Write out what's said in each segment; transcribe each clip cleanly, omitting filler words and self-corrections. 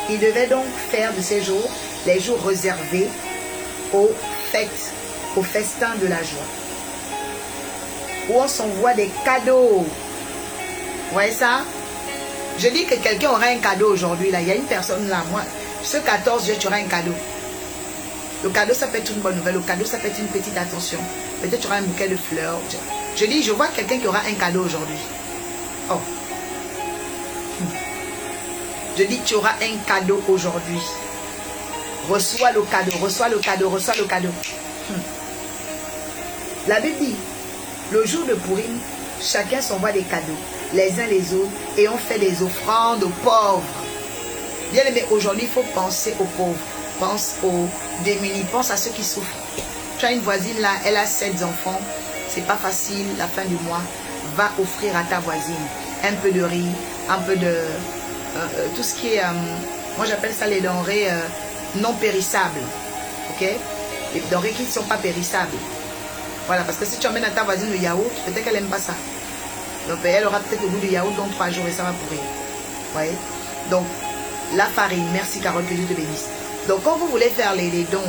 Il devait donc faire de ces jours les jours réservés aux fêtes, aux festins de la joie. Où on s'envoie des cadeaux. Vous voyez ça? Je dis que quelqu'un aura un cadeau aujourd'hui. Là, il y a une personne là, moi, ce 14 juillet, tu auras un cadeau. Le cadeau, ça peut être une bonne nouvelle. Le cadeau, ça peut être une petite attention. Peut-être tu auras un bouquet de fleurs. Je dis, je vois quelqu'un qui aura un cadeau aujourd'hui. Oh. Je dis, tu auras un cadeau aujourd'hui. Reçois le cadeau, reçois le cadeau, reçois le cadeau. La Bible dit, le jour de Pourim, chacun s'envoie des cadeaux, les uns les autres, et on fait des offrandes aux pauvres. Bien aimé, aujourd'hui, il faut penser aux pauvres. Pense aux démunis, pense à ceux qui souffrent. Tu as une voisine là, elle a 7 enfants. C'est pas facile, la fin du mois. Va offrir à ta voisine un peu de riz, un peu de... tout ce qui est... moi, j'appelle ça les denrées non périssables. Ok? Les denrées qui ne sont pas périssables. Voilà, parce que si tu emmènes à ta voisine le yaourt, peut-être qu'elle n'aime pas ça. Donc, elle aura peut-être le goût du yaourt dans 3 jours et ça va pourrir. Vous voyez? Donc, la farine. Merci, Carole, que Dieu te bénisse. Donc, quand vous voulez faire les dons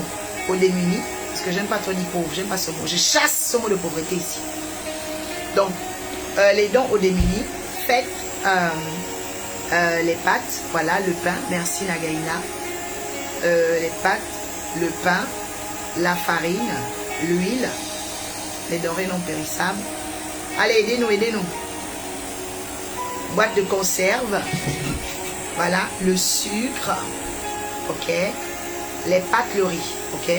aux démunis, parce que j'aime pas trop dire pauvre, j'aime pas ce mot. Je chasse ce mot de pauvreté ici. Donc, les dons aux démunis, faites les pâtes, voilà, le pain. Merci, Nagaïna. Les pâtes, le pain, la farine, l'huile, les denrées non périssables. Allez, aidez-nous, aidez-nous. Boîte de conserve. Voilà, le sucre. Ok. Les pâtes, le riz. Ok.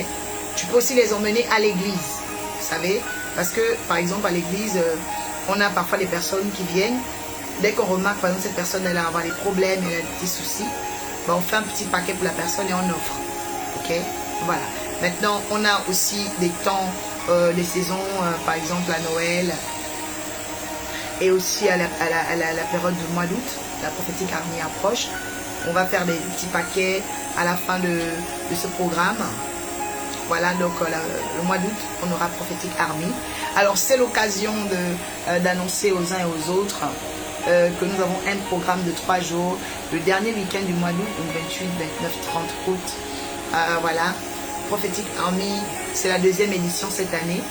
Tu peux aussi les emmener à l'église. Vous savez. Parce que, par exemple, à l'église, on a parfois des personnes qui viennent. Dès qu'on remarque, par exemple, cette personne, elle va avoir des problèmes, elle a des petits soucis. Ben, on fait un petit paquet pour la personne et on offre. Ok. Voilà. Maintenant, on a aussi des temps, des saisons, par exemple à Noël. Et aussi à la période du mois d'août. La prophétique armée approche. On va faire des petits paquets à la fin de ce programme. Voilà, donc le mois d'août, on aura prophétique armée. Alors, c'est l'occasion d'annoncer aux uns et aux autres que nous avons un programme de 3 jours. Le dernier week-end du mois d'août, donc 28, 29, 30 août. Voilà, prophétique armée, c'est la 2e édition cette année.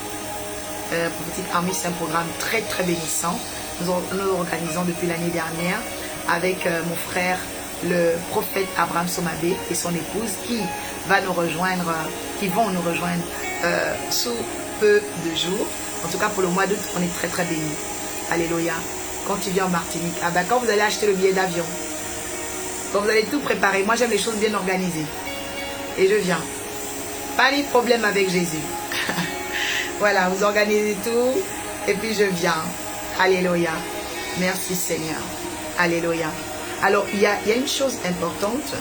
Prophétique armée, c'est un programme très très bénissant. Nous organisons depuis l'année dernière avec mon frère, le prophète Abraham Somabé et son épouse qui vont nous rejoindre sous peu de jours. En tout cas, pour le mois d'août, on est très très bénis. Alléluia. Quand tu viens en Martinique, ah ben, quand vous allez acheter le billet d'avion, quand vous allez tout préparer, moi j'aime les choses bien organisées. Et je viens. Pas de problème avec Jésus. Voilà, vous organisez tout et puis je viens. Alléluia. Merci Seigneur. Alléluia. Alors, il y a une chose importante.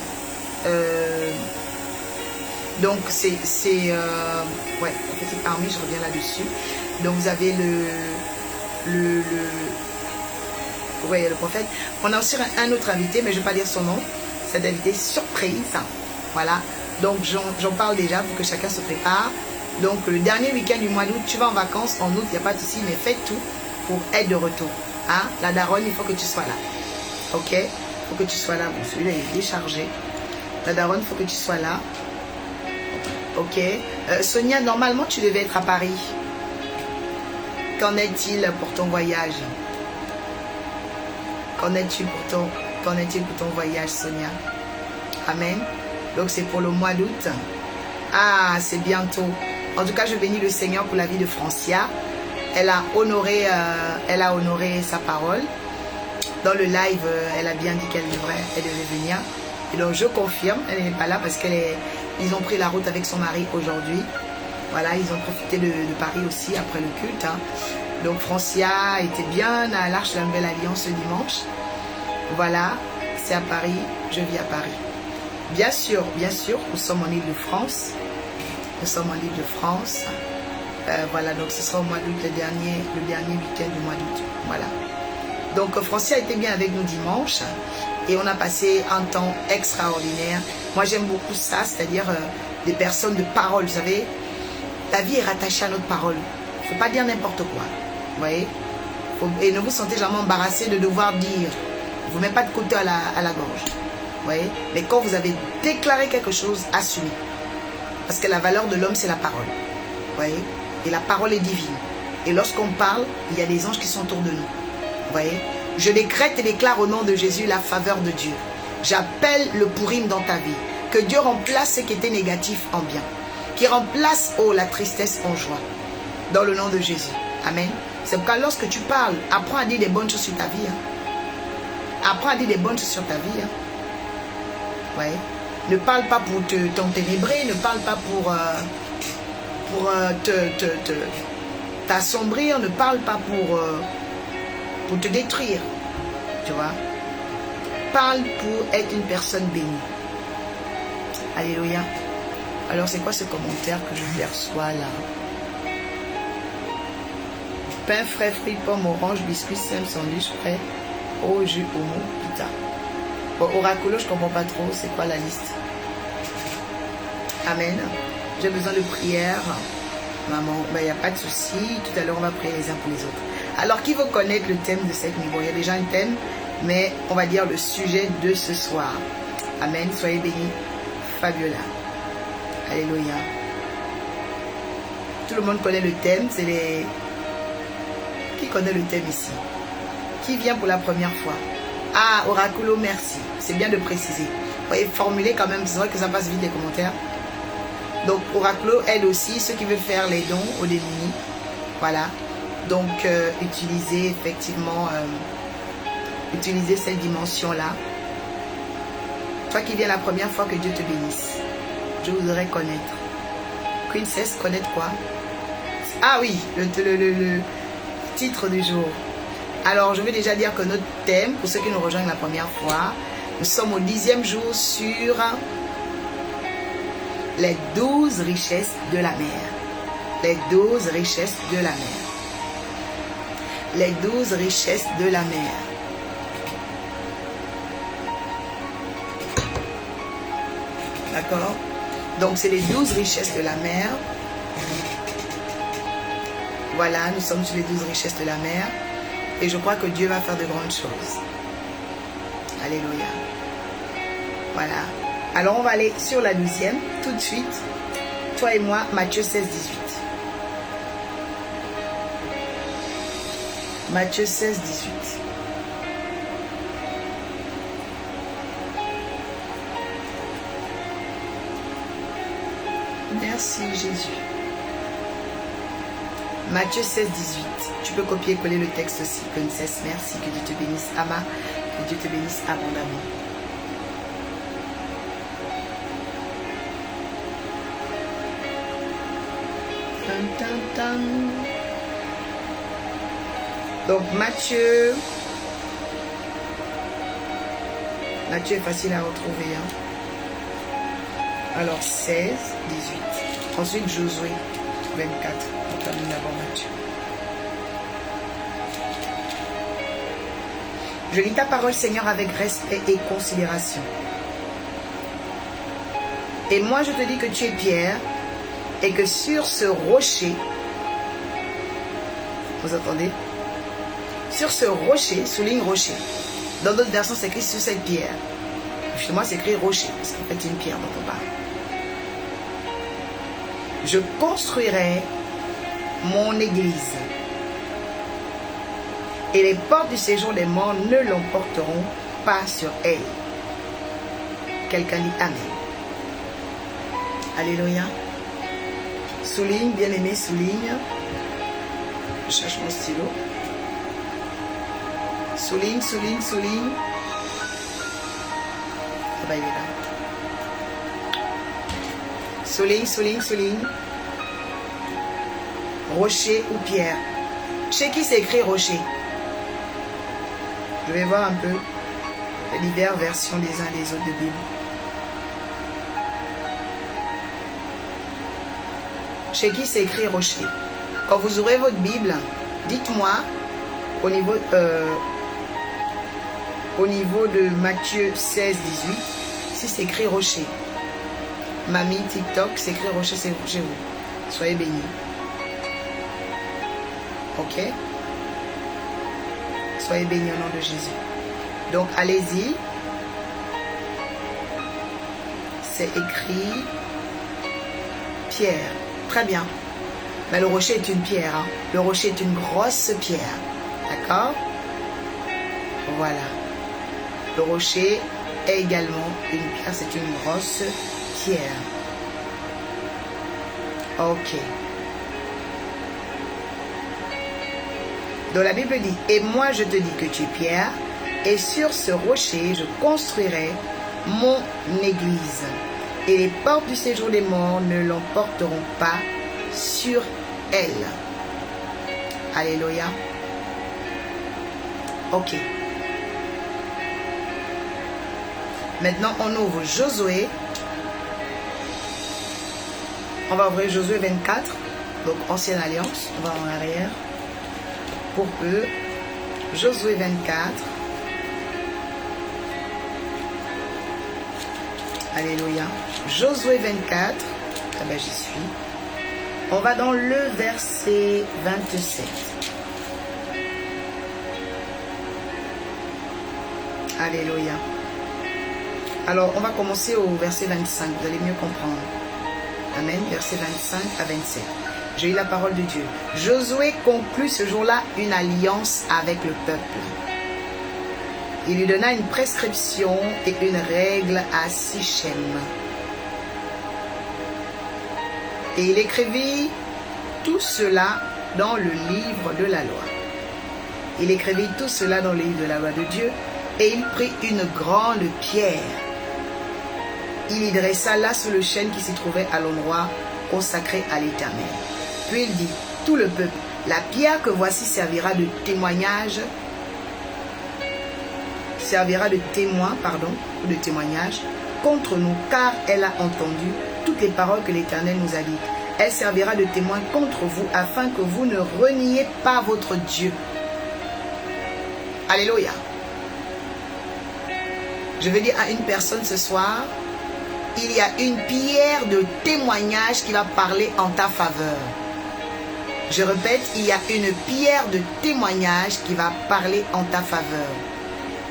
Donc, c'est ouais, petite armée, je reviens là-dessus. Donc, vous avez le prophète. On a aussi un autre invité, mais je ne vais pas dire son nom. Cet invité surprise. Voilà. Donc, j'en parle déjà pour que chacun se prépare. Donc, le dernier week-end du mois d'août, tu vas en vacances. En août, il n'y a pas de souci, mais fais tout pour être de retour. Hein? La daronne, il faut que tu sois là. Ok? Il faut que tu sois là. Bon, celui-là est déchargé. La daronne, il faut que tu sois là. Ok? Sonia, normalement, tu devais être à Paris. Qu'en est-il pour ton voyage? Qu'en est-il pour ton voyage, Sonia? Amen. Donc, c'est pour le mois d'août. Ah, c'est bientôt. En tout cas, je bénis le Seigneur pour la vie de Francia. Elle a honoré sa parole. Dans le live, elle a bien dit qu'elle devait venir. Et donc, je confirme, elle n'est pas là parce qu'ils ont pris la route avec son mari aujourd'hui. Voilà, ils ont profité de Paris aussi après le culte. Hein. Donc, Francia était bien à l'Arche de la Nouvelle Alliance ce dimanche. Voilà, c'est à Paris, je vis à Paris. Bien sûr, nous sommes en Île-de-France. Nous sommes en Île-de-France. Voilà, donc ce sera au mois d'août, le dernier week-end du mois d'août. Voilà. Donc, Francia était bien avec nous dimanche. Et on a passé un temps extraordinaire. Moi, j'aime beaucoup ça, c'est-à-dire des personnes de parole. Vous savez, la vie est rattachée à notre parole. Il ne faut pas dire n'importe quoi. Vous voyez? Et ne vous sentez jamais embarrassé de devoir dire. Ne vous mettez pas de côté à la gorge. Vous voyez? Mais quand vous avez déclaré quelque chose, assumez. Parce que la valeur de l'homme, c'est la parole. Vous voyez? Et la parole est divine. Et lorsqu'on parle, il y a des anges qui sont autour de nous. Vous voyez? Je décrète et déclare au nom de Jésus la faveur de Dieu. J'appelle le Pourim dans ta vie. Que Dieu remplace ce qui était négatif en bien. Qui remplace, oh, la tristesse en joie. Dans le nom de Jésus. Amen. C'est pourquoi lorsque tu parles, apprends à dire des bonnes choses sur ta vie. Apprends à dire des bonnes choses sur ta vie. Ouais. Ne parle pas pour t'enténébrer, ne parle pas pour t'assombrir, ne parle pas pour te détruire. Tu vois? Parle pour être une personne bénie. Alléluia. Alors c'est quoi ce commentaire que je perçois là? Pain frais, fruits, pommes, orange, biscuits, sème, sandwich frais, eau, jus, homo, pita. Bon, oraculo, je comprends pas trop. C'est quoi la liste? Amen. J'ai besoin de prière. Maman, il n'y a pas de souci. Tout à l'heure, on va prier les uns pour les autres. Alors, qui veut connaître le thème de cette nuit? Bon, il y a déjà un thème, mais on va dire le sujet de ce soir. Amen. Soyez bénis. Fabiola. Alléluia. Tout le monde connaît le thème. C'est les... Qui connaît le thème ici? Qui vient pour la première fois? Ah, oraculo, merci. C'est bien de préciser. Vous voyez, formuler quand même. C'est vrai que ça passe vite les commentaires. Donc, oraculo aide aussi ceux qui veulent faire les dons aux démunis. Voilà. Donc, utilisez effectivement utilisez cette dimension-là. Toi qui viens la première fois, que Dieu te bénisse. Je voudrais connaître. Princesse, connaître quoi? Ah oui, le titre du jour. Alors, je vais déjà dire que notre thème, pour ceux qui nous rejoignent la première fois, nous sommes au 10e jour sur les 12 richesses de la mer. Les 12 richesses de la mer. Les 12 richesses de la mer. D'accord? Donc, c'est les 12 richesses de la mer. Voilà, nous sommes sur les 12 richesses de la mer. Et je crois que Dieu va faire de grandes choses. Alléluia. Voilà. Alors, on va aller sur la 12e, tout de suite. Toi et moi, Matthieu 16, 18. Matthieu 16, 18. Merci Jésus. Matthieu 16, 18. Tu peux copier-coller le texte aussi. Princesse, merci. Que Dieu te bénisse, Ama. Que Dieu te bénisse abondamment. Donc Matthieu est facile à retrouver. Alors 16, 18. Ensuite Josué 24. On termine d'abord Matthieu. Je lis ta parole, Seigneur, avec respect et considération. Et moi je te dis que tu es Pierre, et que sur ce rocher, vous entendez? Sur ce rocher, souligne rocher. Dans d'autres versions, c'est écrit sur cette pierre. Justement, c'est écrit rocher, parce qu'en fait, c'est une pierre dont on parle. Je construirai mon église. Et les portes du séjour des morts ne l'emporteront pas sur elle. Quelqu'un dit Amen. Alléluia. Souligne, bien-aimé, souligne. Je cherche mon stylo. Souligne, souligne, souligne. Ah bah il est là. Souligne, souligne, souligne. Rocher ou pierre. Chez qui c'est écrit rocher? Je vais voir un peu les diverses versions des uns et des autres de Bible. Chez qui c'est écrit rocher? Quand vous ouvrez votre Bible, dites-moi au niveau de Matthieu 16, 18, si c'est écrit rocher. Mamie, TikTok, c'est écrit rocher, c'est chez vous. Soyez bénis. Ok? Soyez bénis au nom de Jésus. Donc, allez-y. c'est écrit pierre. Très bien. Mais le rocher est une pierre. Hein. Le rocher est une grosse pierre. D'accord? Voilà. Le rocher est également une pierre. C'est une grosse pierre. Ok. Donc la Bible dit, et moi je te dis que tu es Pierre, et sur ce rocher je construirai mon église. Et les portes du séjour des morts ne l'emporteront pas sur elle. Alléluia. Ok. Maintenant on ouvre Josué. On va ouvrir Josué 24. Donc ancienne alliance. On va en arrière. Pour eux, Josué 24. Alléluia. Josué 24. Ah ben j'y suis. On va dans le verset 27. Alléluia. Alors on va commencer au verset 25. Vous allez mieux comprendre. Amen. Verset 25 à 27. J'ai eu la parole de Dieu. Josué conclut ce jour-là une alliance avec le peuple. Il lui donna une prescription et une règle à Sichem. Et il écrivit tout cela dans le livre de la loi. Il écrivit tout cela dans le livre de la loi de Dieu. Et il prit une grande pierre. Il y dressa là sous le chêne qui s'y trouvait à l'endroit consacré à l'Éternel. Puis il dit, tout le peuple, la pierre que voici servira de témoignage, ou de témoignage contre nous, car elle a entendu toutes les paroles que l'Éternel nous a dites. Elle servira de témoin contre vous, afin que vous ne reniez pas votre Dieu. Alléluia. Je veux dire à une personne ce soir, il y a une pierre de témoignage qui va parler en ta faveur. Je répète, il y a une pierre de témoignage qui va parler en ta faveur.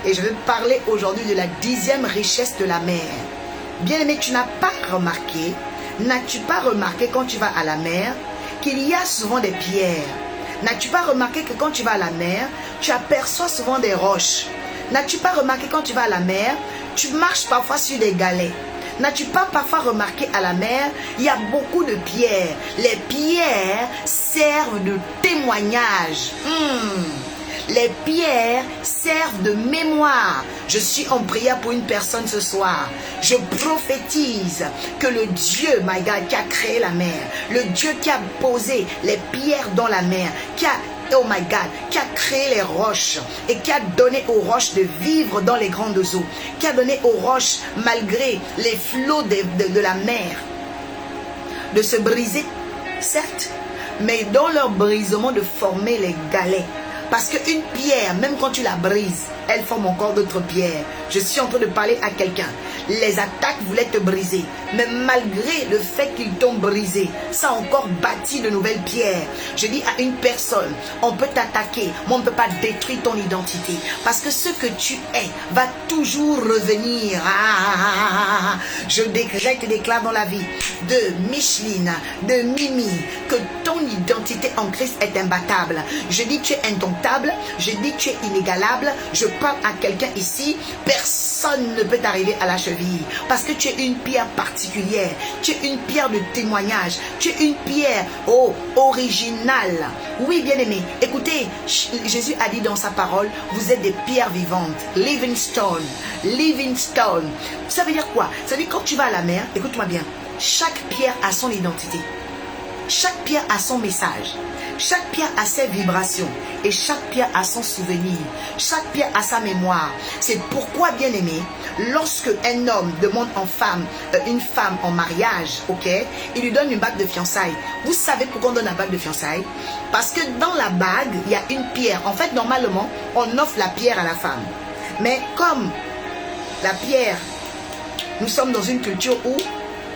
Et je vais parler aujourd'hui de la 10e richesse de la mer. Bien-aimé, tu n'as pas remarqué, n'as-tu pas remarqué quand tu vas à la mer, qu'il y a souvent des pierres? N'as-tu pas remarqué que quand tu vas à la mer, tu aperçois souvent des roches? N'as-tu pas remarqué quand tu vas à la mer, tu marches parfois sur des galets? N'as-tu pas parfois remarqué à la mer, il y a beaucoup de pierres. Les pierres servent de témoignage. Les pierres servent de mémoire. Je suis en prière pour une personne ce soir. Je prophétise que le Dieu, my God, qui a créé la mer, le Dieu qui a posé les pierres dans la mer, qui a oh my God, qui a créé les roches et qui a donné aux roches de vivre dans les grandes eaux, qui a donné aux roches, malgré les flots de la mer, de se briser, certes, mais dans leur brisement de former les galets. Parce qu'une pierre, même quand tu la brises, elle forme encore d'autres pierres. Je suis en train de parler à quelqu'un. Les attaques voulaient te briser. Mais malgré le fait qu'ils t'ont brisé, ça a encore bâti de nouvelles pierres. Je dis à une personne, on peut t'attaquer, mais on ne peut pas détruire ton identité. Parce que ce que tu es va toujours revenir. Je déclare dans la vie de Micheline, de Mimi, que ton identité en Christ est imbattable. Je dis tu es indomptable, je dis tu es inégalable. Je parle à quelqu'un ici, personne ne peut t'arriver à la cheville. Parce que tu es une pierre particulière, tu es une pierre de témoignage, tu es une pierre originale. Oui, bien-aimé, écoutez, Jésus a dit dans sa parole, vous êtes des pierres vivantes, living stone, living stone. Ça veut dire quoi? Ça veut dire quand tu vas à la mer, écoute-moi bien, chaque pierre a son identité. Chaque pierre a son message. Chaque pierre a ses vibrations. Et chaque pierre a son souvenir. Chaque pierre a sa mémoire. C'est pourquoi, bien aimé, lorsque un homme demande une femme en mariage, ok, il lui donne une bague de fiançailles. Vous savez pourquoi on donne la bague de fiançailles? Parce que dans la bague, il y a une pierre. En fait, normalement, on offre la pierre à la femme. Mais comme la pierre, nous sommes dans une culture où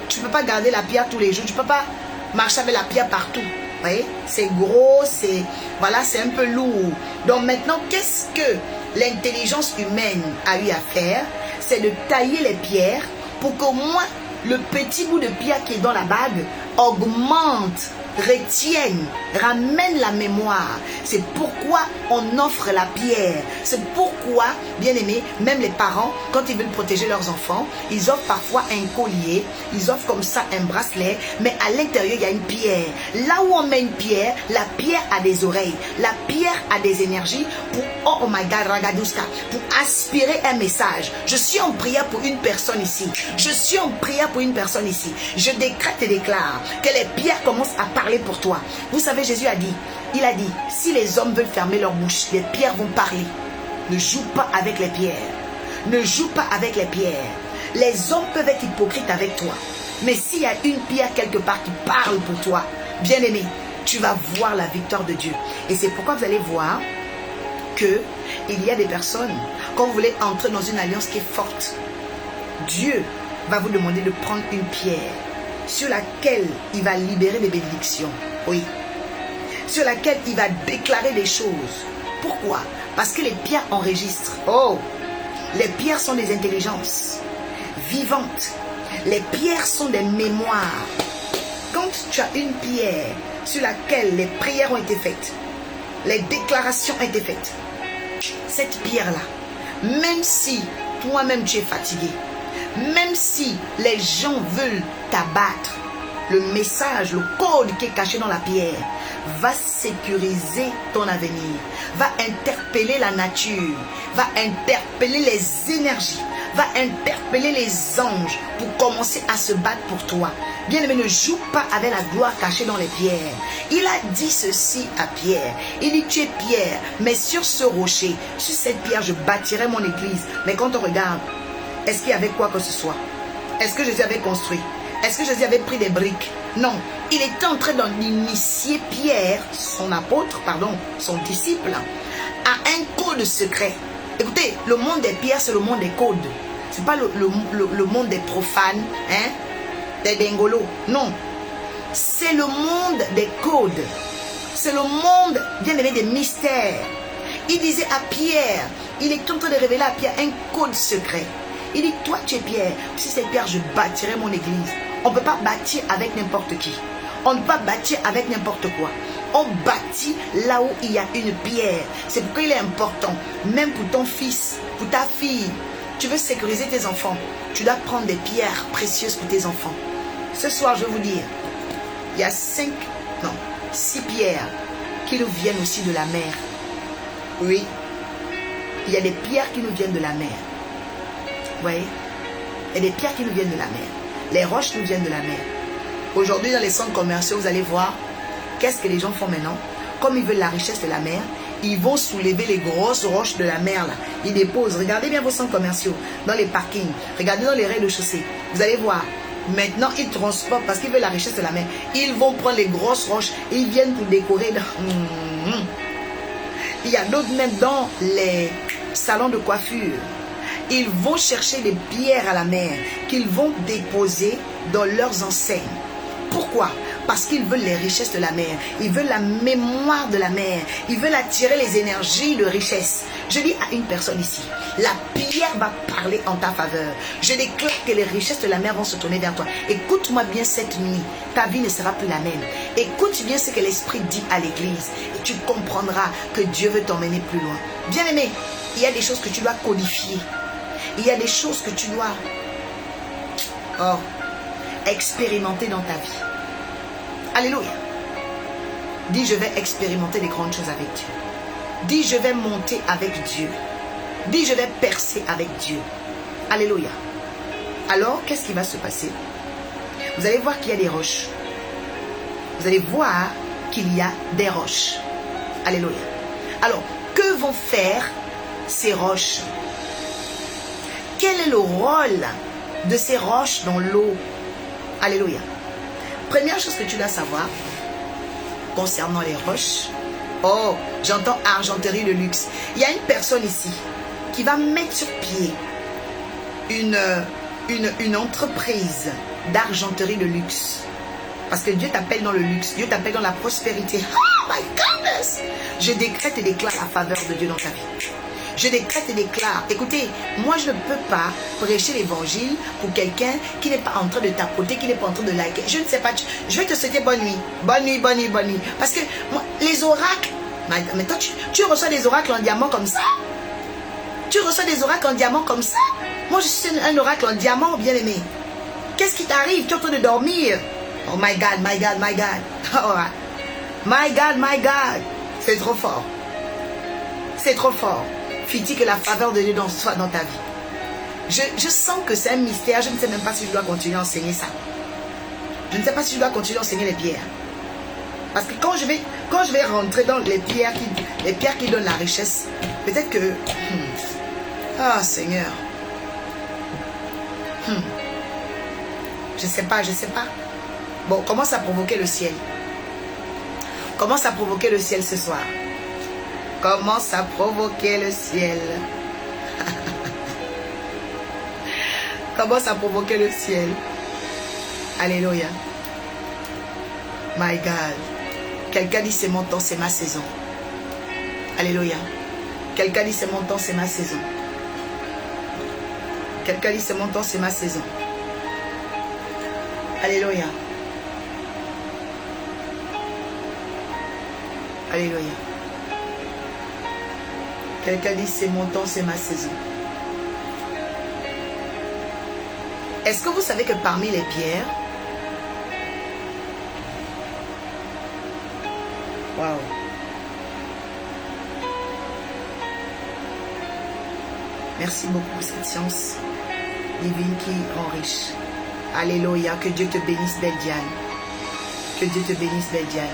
tu ne peux pas garder la pierre tous les jours. Tu ne peux pas marcher avec la pierre partout. Vous voyez, c'est gros, c'est un peu lourd. Donc maintenant, qu'est-ce que l'intelligence humaine a eu à faire? C'est de tailler les pierres pour qu'au moins le petit bout de pierre qui est dans la bague augmente, retienne, ramène la mémoire. C'est pourquoi on offre la pierre. C'est pourquoi, bien aimé, même les parents, quand ils veulent protéger leurs enfants, ils offrent parfois un collier, ils offrent comme ça un bracelet, mais à l'intérieur il y a une pierre. Là où on met une pierre, la pierre a des oreilles, la pierre a des énergies pour, oh my God, Ragaduska, pour aspirer un message. Je suis en prière pour une personne ici. Je suis en prière pour une personne ici. Je décrète et déclare que les pierres commencent à parler pour toi. Vous savez, Jésus a dit, il a dit, si les hommes veulent fermer leur bouche, les pierres vont parler. Ne joue pas avec les pierres. Ne joue pas avec les pierres. Les hommes peuvent être hypocrites avec toi. Mais s'il y a une pierre quelque part qui parle pour toi, bien aimé, tu vas voir la victoire de Dieu. Et c'est pourquoi vous allez voir que il y a des personnes, quand vous voulez entrer dans une alliance qui est forte, Dieu va vous demander de prendre une pierre sur laquelle il va libérer des bénédictions. Oui. Sur laquelle il va déclarer des choses. Pourquoi? Parce que les pierres enregistrent. Oh! Les pierres sont des intelligences vivantes. Les pierres sont des mémoires. Quand tu as une pierre sur laquelle les prières ont été faites, les déclarations ont été faites, cette pierre-là, même si toi-même tu es fatigué, même si les gens veulent t'abattre, le message, le code qui est caché dans la pierre va sécuriser ton avenir, va interpeller la nature, va interpeller les énergies, va interpeller les anges pour commencer à se battre pour toi. Bien-aimé, ne joue pas avec la gloire cachée dans les pierres. Il a dit ceci à Pierre. Il dit, tu es Pierre, mais sur ce rocher, sur cette pierre, je bâtirai mon église. Mais quand on regarde, est-ce qu'il y avait quoi que ce soit? Est-ce que Jésus avait construit? Est-ce que Jésus avait pris des briques? Non. Il était en train d'initier Pierre, son apôtre, pardon, son disciple, à un code secret. Écoutez, le monde des pierres, c'est le monde des codes. Ce n'est pas le monde des profanes, hein, des bengolos. Non. C'est le monde des codes. C'est le monde, bien aimé, des mystères. Il disait à Pierre, il est en train de révéler à Pierre un code secret. Il dit, toi tu es Pierre, si c'est Pierre, je bâtirai mon église. On ne peut pas bâtir avec n'importe qui. On ne peut pas bâtir avec n'importe quoi. On bâtit là où il y a une pierre. C'est pourquoi il est important, même pour ton fils, pour ta fille. Tu veux sécuriser tes enfants, tu dois prendre des pierres précieuses pour tes enfants. Ce soir, je vais vous dire, il y a 6 pierres qui nous viennent aussi de la mer. Oui, il y a des pierres qui nous viennent de la mer. Vous voyez? Il y a des pierres qui nous viennent de la mer. Les roches nous viennent de la mer. Aujourd'hui, dans les centres commerciaux, vous allez voir qu'est-ce que les gens font maintenant. Comme ils veulent la richesse de la mer, ils vont soulever les grosses roches de la mer là. Ils déposent. Regardez bien vos centres commerciaux, dans les parkings. Regardez dans les rez-de-chaussée. Vous allez voir. Maintenant, ils transportent parce qu'ils veulent la richesse de la mer. Ils vont prendre les grosses roches et ils viennent pour décorer. Il y a d'autres même dans les salons de coiffure. Ils vont chercher des pierres à la mer qu'ils vont déposer dans leurs enseignes. Pourquoi? Parce qu'ils veulent les richesses de la mer. Ils veulent la mémoire de la mer. Ils veulent attirer les énergies de richesse. Je dis à une personne ici, la pierre va parler en ta faveur. Je déclare que les richesses de la mer vont se tourner vers toi. Écoute-moi bien cette nuit. Ta vie ne sera plus la même. Écoute bien ce que l'Esprit dit à l'église. Et tu comprendras que Dieu veut t'emmener plus loin. Bien-aimé, il y a des choses que tu dois codifier. Il y a des choses que tu dois expérimenter dans ta vie. Alléluia. Dis, je vais expérimenter des grandes choses avec Dieu. Dis, je vais monter avec Dieu. Dis, je vais percer avec Dieu. Alléluia. Alors, qu'est-ce qui va se passer? Vous allez voir qu'il y a des roches. Vous allez voir qu'il y a des roches. Alléluia. Alors, que vont faire ces roches? Quel est le rôle de ces roches dans l'eau? Alléluia. Première chose que tu dois savoir concernant les roches. Oh, j'entends argenterie de luxe. Il y a une personne ici qui va mettre sur pied une entreprise d'argenterie de luxe. Parce que Dieu t'appelle dans le luxe. Dieu t'appelle dans la prospérité. Oh my goodness! Je décrète et déclare la faveur de Dieu dans ta vie. Je décrète et déclare. Écoutez, moi je ne peux pas prêcher l'évangile pour quelqu'un qui n'est pas en train de tapoter, qui n'est pas en train de liker. Je ne sais pas. Je vais te souhaiter bonne nuit. Bonne nuit, bonne nuit, bonne nuit. Parce que moi, les oracles, mais toi, tu reçois des oracles en diamant comme ça. Tu reçois des oracles en diamant comme ça. Moi, je suis un oracle en diamant, bien aimé. Qu'est-ce qui t'arrive? Tu es en train de dormir. Oh my God, my God, my God. Oh, my God, my God. C'est trop fort. C'est trop fort. Fiti, que la faveur de Dieu soit dans ta vie. Je sens que c'est un mystère. Je ne sais même pas si je dois continuer à enseigner ça. Je ne sais pas si je dois continuer à enseigner les pierres. Parce que quand je vais rentrer dans les pierres qui donnent la richesse, peut-être que... Ah, Seigneur. Je sais pas. Bon, commence à provoquer le ciel. Commence à provoquer le ciel ce soir. Commence à provoquer le ciel. Commence à provoquer le ciel. Alléluia. My God. Quelqu'un dit c'est mon temps, c'est ma saison. Alléluia. Quelqu'un dit c'est mon temps, c'est ma saison. Quelqu'un dit c'est mon temps, c'est ma saison. Alléluia. Alléluia. Quelqu'un dit c'est mon temps, c'est ma saison. Est-ce que vous savez que parmi les pierres, waouh, merci beaucoup pour cette science divine qui rend riche. Alléluia, que Dieu te bénisse, belle Diane. Que Dieu te bénisse, belle Diane.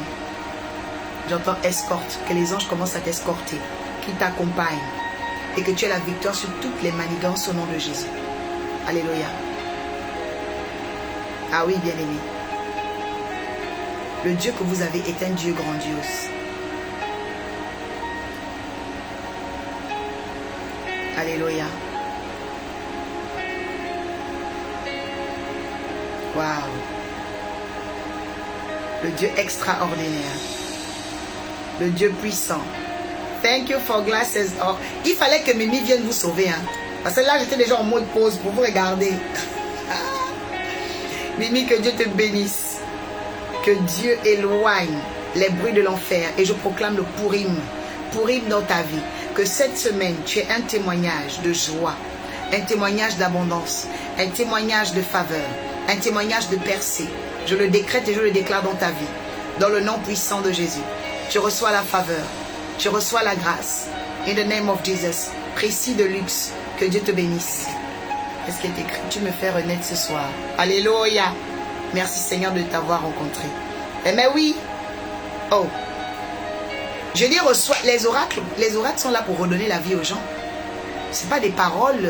J'entends escorte, que les anges commencent à t'escorter, qui t'accompagnent et que tu aies la victoire sur toutes les manigances au nom de Jésus. Alléluia. Ah oui, bien-aimé. Le Dieu que vous avez est un Dieu grandiose. Alléluia. Waouh. Le Dieu extraordinaire. Le Dieu puissant. Thank you for glasses. Oh, il fallait que Mimi vienne vous sauver. Hein? Parce que là, j'étais déjà en mode pause pour vous regarder. Mimi, que Dieu te bénisse. Que Dieu éloigne les bruits de l'enfer. Et je proclame le Pourim. Pourim dans ta vie. Que cette semaine, tu aies un témoignage de joie. Un témoignage d'abondance. Un témoignage de faveur. Un témoignage de percée. Je le décrète et je le déclare dans ta vie. Dans le nom puissant de Jésus. Tu reçois la faveur. Tu reçois la grâce. In the name of Jesus. Précis de luxe. Que Dieu te bénisse. Qu'est-ce qui est écrit? Tu me fais renaître ce soir. Alléluia. Merci Seigneur de t'avoir rencontré. Eh mais oui. Oh. Je dis reçois. Les oracles sont là pour redonner la vie aux gens. Ce n'est pas des paroles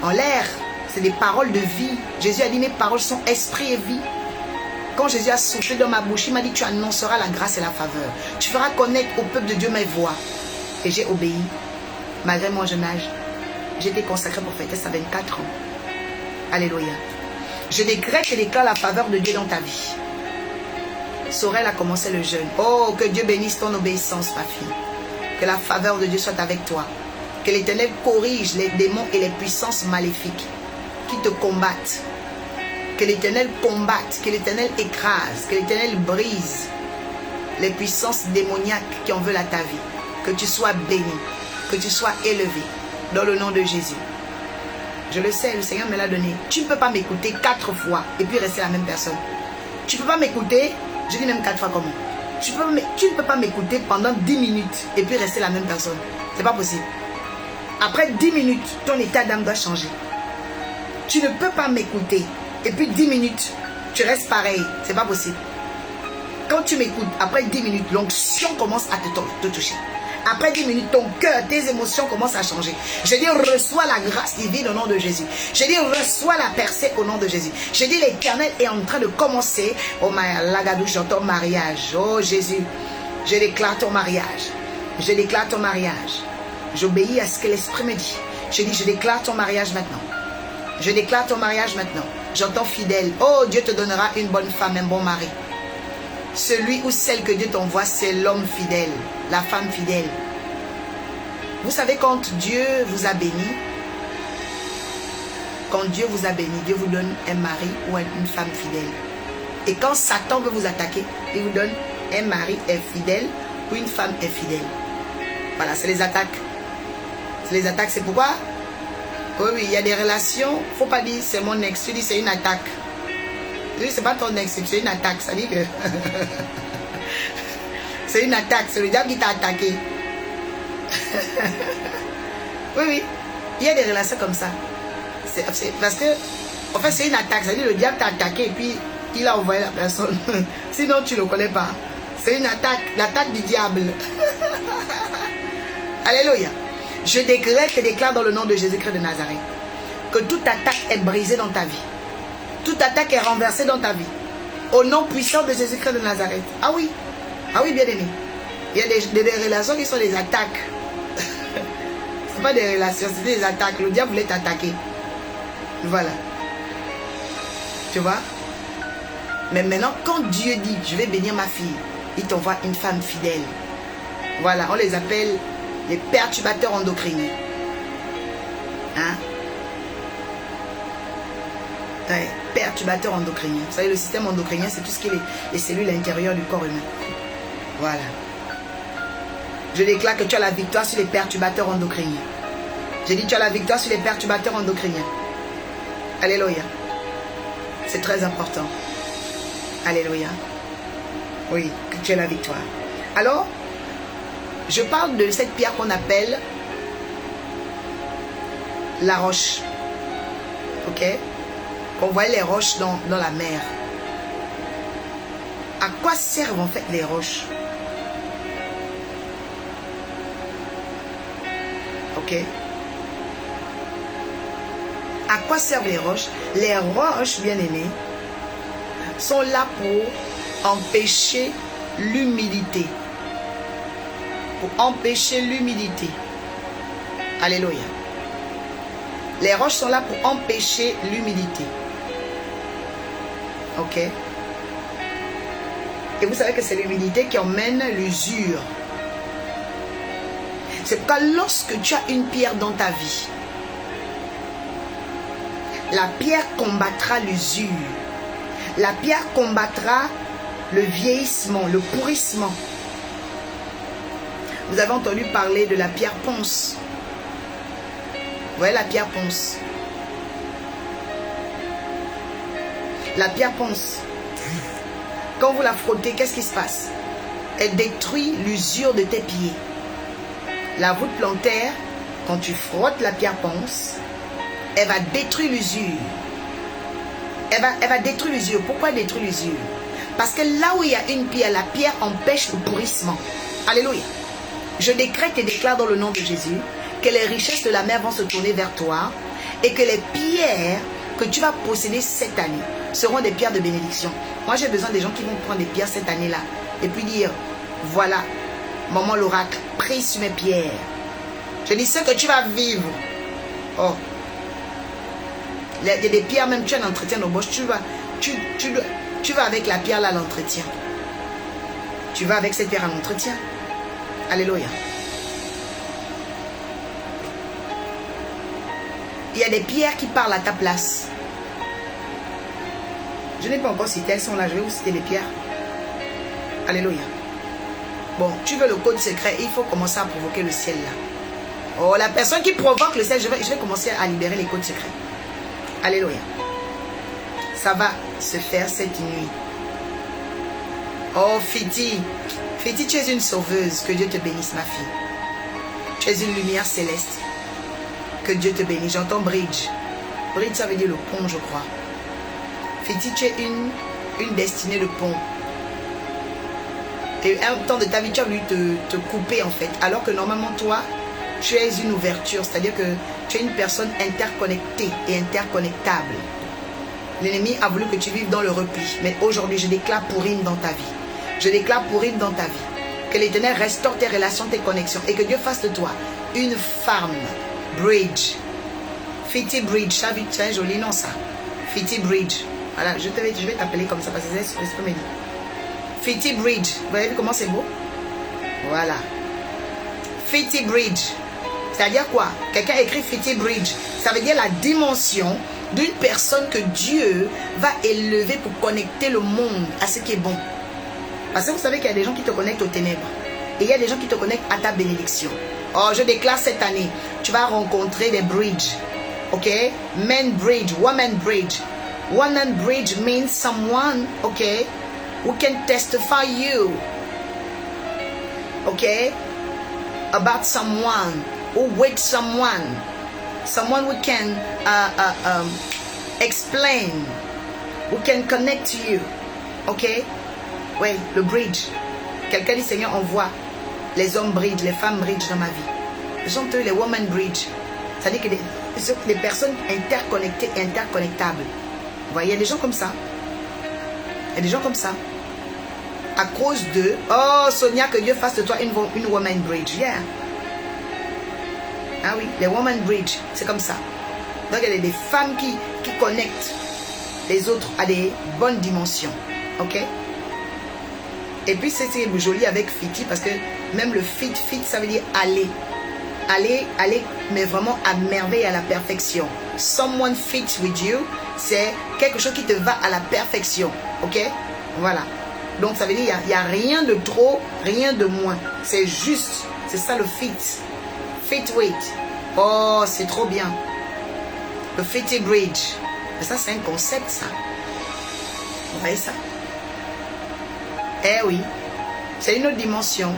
en l'air. C'est des paroles de vie. Jésus a dit mes paroles sont esprit et vie. Quand Jésus a soufflé dans ma bouche, il m'a dit tu annonceras la grâce et la faveur. Tu feras connaître au peuple de Dieu mes voix. Et j'ai obéi. Malgré mon jeune âge, j'ai été consacré pour fêter ça 24 ans. Alléluia. Je décrète et déclare la faveur de Dieu dans ta vie. Sorel a commencé le jeûne. Oh, que Dieu bénisse ton obéissance, ma fille. Que la faveur de Dieu soit avec toi. Que l'Éternel corrige les démons et les puissances maléfiques qui te combattent. Que l'Éternel combatte, que l'Éternel écrase, que l'Éternel brise les puissances démoniaques qui en veulent à ta vie. Que tu sois béni, que tu sois élevé dans le nom de Jésus. Je le sais, le Seigneur me l'a donné. Tu ne peux pas m'écouter 4 fois et puis rester la même personne. Tu ne peux pas m'écouter, je dis même 4 fois comment. Tu ne peux pas m'écouter pendant 10 minutes et puis rester la même personne. C'est pas possible. Après 10 minutes, ton état d'âme doit changer. Tu ne peux pas m'écouter et puis 10 minutes, tu restes pareil. C'est pas possible. Quand tu m'écoutes, après 10 minutes, l'onction commence à te toucher. Après 10 minutes, ton cœur, tes émotions commencent à changer. Je dis, reçois la grâce divine au nom de Jésus. Je dis, reçois la percée au nom de Jésus. Je dis, l'Éternel est en train de commencer. Oh my lagadou, j'entends mariage. Oh Jésus, je déclare ton mariage. Je déclare ton mariage. J'obéis à ce que l'Esprit me dit. Je dis, je déclare ton mariage maintenant. Je déclare ton mariage maintenant. J'entends fidèle. Oh, Dieu te donnera une bonne femme, un bon mari. Celui ou celle que Dieu t'envoie, c'est l'homme fidèle, la femme fidèle. Vous savez, quand Dieu vous a béni, Dieu vous donne un mari ou une femme fidèle. Et quand Satan veut vous attaquer, il vous donne un mari infidèle ou une femme infidèle. Voilà, c'est les attaques. C'est les attaques, c'est pourquoi? Oui, il y a des relations, il ne faut pas dire c'est mon ex, tu dis c'est une attaque. Tu dis c'est pas ton ex, c'est une attaque, ça dit que c'est une attaque, c'est le diable qui t'a attaqué. Oui, il y a des relations comme ça. C'est parce que, en fait, c'est une attaque, ça dit le diable t'a attaqué et puis il a envoyé la personne. Sinon, tu ne le connais pas. C'est une attaque, l'attaque du diable. Alléluia. Je déclare dans le nom de Jésus-Christ de Nazareth que toute attaque est brisée dans ta vie. Toute attaque est renversée dans ta vie. Au nom puissant de Jésus-Christ de Nazareth. Ah oui, bien aimé. Il y a des relations qui sont des attaques. Ce n'est pas des relations, c'est des attaques. Le diable voulait t'attaquer. Voilà. Tu vois? Mais maintenant, quand Dieu dit, je vais bénir ma fille, il t'envoie une femme fidèle. Voilà, on les appelle les perturbateurs endocriniens. Hein? Ouais, perturbateurs endocriniens. Vous savez, le système endocrinien, c'est tout ce qui est les cellules intérieures du corps humain. Voilà. Je déclare que tu as la victoire sur les perturbateurs endocriniens. J'ai dit, tu as la victoire sur les perturbateurs endocriniens. Alléluia. C'est très important. Alléluia. Oui, que tu as la victoire. Alors, je parle de cette pierre qu'on appelle la roche. Ok? On voit les roches dans la mer. À quoi servent en fait les roches? Ok? À quoi servent les roches? Les roches, bien aimées, sont là pour empêcher l'humidité. Pour empêcher l'humidité. Alléluia. Les roches sont là pour empêcher l'humidité. Ok? Et vous savez que c'est l'humidité qui emmène l'usure. C'est pourquoi lorsque tu as une pierre dans ta vie, la pierre combattra l'usure. La pierre combattra le vieillissement, le pourrissement. Vous avez entendu parler de la pierre ponce. Vous voyez la pierre ponce. La pierre ponce. Quand vous la frottez, qu'est-ce qui se passe? Elle détruit l'usure de tes pieds. La voûte plantaire, quand tu frottes la pierre ponce, elle va détruire l'usure. Elle va détruire l'usure. Pourquoi détruire l'usure? Parce que là où il y a une pierre, la pierre empêche le pourrissement. Alléluia. Je décrète et déclare dans le nom de Jésus que les richesses de la mer vont se tourner vers toi et que les pierres que tu vas posséder cette année seront des pierres de bénédiction. Moi, j'ai besoin des gens qui vont prendre des pierres cette année-là et puis dire, voilà, maman l'oracle, prie sur mes pierres. Je dis ce que tu vas vivre. Oh. Il y a des pierres, même tu as un entretien d'embauche, tu vas avec la pierre là à l'entretien. Tu vas avec cette pierre à l'entretien. Alléluia. Il y a des pierres qui parlent à ta place. Je n'ai pas encore cité, elles sont là, je vais vous citer les pierres. Alléluia. Bon, tu veux le code secret, il faut commencer à provoquer le ciel là. Oh, la personne qui provoque le ciel, je vais commencer à libérer les codes secrets. Alléluia. Ça va se faire cette nuit. Oh, Fiti. Fiti, tu es une sauveuse. Que Dieu te bénisse, ma fille. Tu es une lumière céleste. Que Dieu te bénisse. J'entends bridge. Bridge, ça veut dire le pont, je crois. Fiti, tu es une destinée de pont. Et un temps de ta vie, tu as voulu te couper, en fait. Alors que normalement, toi, tu es une ouverture. C'est-à-dire que tu es une personne interconnectée et interconnectable. L'ennemi a voulu que tu vives dans le repli. Mais aujourd'hui, je déclare Pourim dans ta vie. Je déclare Pourim dans ta vie. Que l'Éternel restaure tes relations, tes connexions. Et que Dieu fasse de toi une femme. Bridge. Fiti Bridge. Ça, c'est un joli nom, ça. Fiti Bridge. Voilà, je vais t'appeler comme ça parce que c'est ce que me dit. Fiti Bridge. Vous avez vu comment c'est beau? Voilà. Fiti Bridge. C'est-à-dire quoi? Quelqu'un écrit Fiti Bridge. Ça veut dire la dimension d'une personne que Dieu va élever pour connecter le monde à ce qui est bon. Parce que vous savez qu'il y a des gens qui te connectent aux ténèbres. Et il y a des gens qui te connectent à ta bénédiction. Oh, je déclare cette année, tu vas rencontrer des bridges. Ok? Men bridge, woman bridge. Woman bridge means someone, okay, who can testify you. Okay? About someone, or with someone. Someone who can explain, who can connect to you. Ok? Oui, le bridge. Quelqu'un dit, Seigneur, envoie les hommes bridge, les femmes bridge dans ma vie. Ce sont eux les women bridge. C'est-à-dire que les personnes interconnectées, interconnectables. Vous voyez, il y a des gens comme ça. Il y a des gens comme ça. À cause de, oh Sonia, que Dieu fasse de toi une woman bridge. Yeah. Ah oui, les woman bridge, c'est comme ça. Donc il y a des femmes qui connectent les autres à des bonnes dimensions. Ok? Et puis c'est joli avec Fiti parce que même le fit, ça veut dire aller. Aller, mais vraiment à merveille, à la perfection. Someone fits with you, c'est quelque chose qui te va à la perfection. Ok? Voilà. Donc ça veut dire il n'y a rien de trop, rien de moins. C'est juste. C'est ça le fit. Fit with. Oh, c'est trop bien. Le Fiti Bridge. Mais ça, c'est un concept, ça. Vous voyez ça? Eh oui. C'est une autre dimension.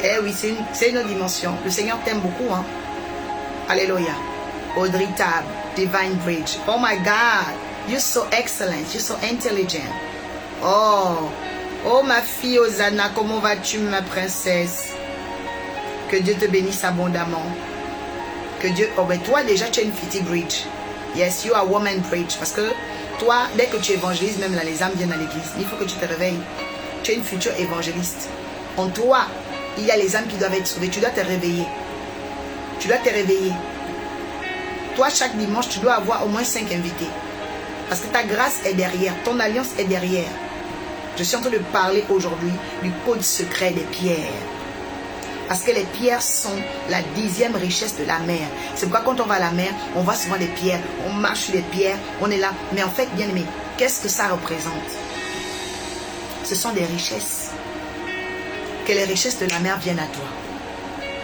Eh oui, c'est une autre dimension. Le Seigneur t'aime beaucoup, hein? Alléluia. Audrey Tab, Divine Bridge. Oh my God. You're so excellent. You're so intelligent. Oh. Oh, ma fille Hosanna, comment vas-tu, ma princesse? Que Dieu te bénisse abondamment. Que Dieu... Oh, ben toi, déjà, tu as une Fiti Bridge. Yes, you are woman bridge. Parce que toi, dès que tu évangélises, même là, les âmes viennent à l'église. Il faut que tu te réveilles. Tu es une future évangéliste. En toi, il y a les âmes qui doivent être sauvées. Tu dois te réveiller. Tu dois te réveiller. Toi, chaque dimanche, tu dois avoir au moins 5 invités. Parce que ta grâce est derrière. Ton alliance est derrière. Je suis en train de parler aujourd'hui du code secret des pierres. Parce que les pierres sont la 10e richesse de la mer. C'est pourquoi quand on va à la mer, on voit souvent des pierres. On marche sur des pierres. On est là. Mais en fait, bien aimé, qu'est-ce que ça représente? Ce sont des richesses. Que les richesses de la mer viennent à toi.